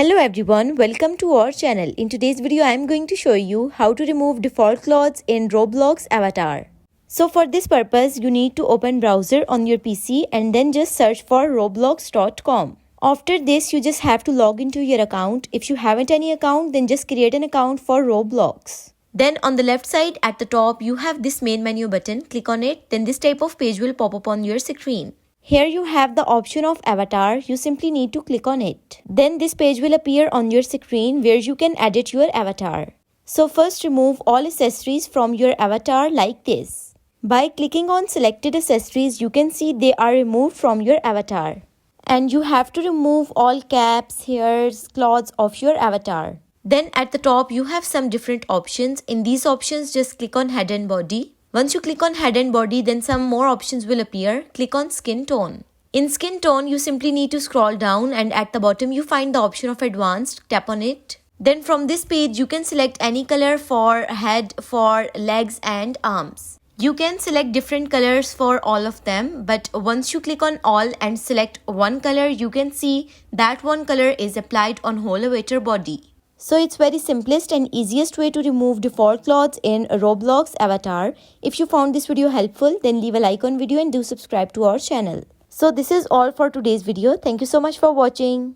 Hello everyone, welcome to our channel. In today's video, I am going to show you how to remove default clothes in Roblox avatar. So for this purpose, you need to open browser on your PC and then just search for roblox.com. After this, you just have to log into your account. If you haven't any account, then just create an account for Roblox. Then on the left side at the top, you have this main menu button. Click on it, then this type of page will pop up on your screen. Here you have the option of avatar. You simply need to click on it. Then this page will appear on your screen where you can edit your avatar. So first remove all accessories from your avatar like this. By clicking on selected accessories, you can see they are removed from your avatar. And you have to remove all caps, hairs, clothes of your avatar. Then at the top you have some different options. In these options, just click on head and body. Once you click on head and body, then some more options will appear. Click on skin tone. In skin tone, you simply need to scroll down and at the bottom you find the option of advanced. Tap on it. Then from this page, you can select any color for head, for legs and arms. You can select different colors for all of them, but once you click on all and select one color, you can see that one color is applied on whole avatar body. So it's very simplest and easiest way to remove default clothes in Roblox avatar. If you found this video helpful, then leave a like on video and do subscribe to our channel. So this is all for today's video. Thank you so much for watching.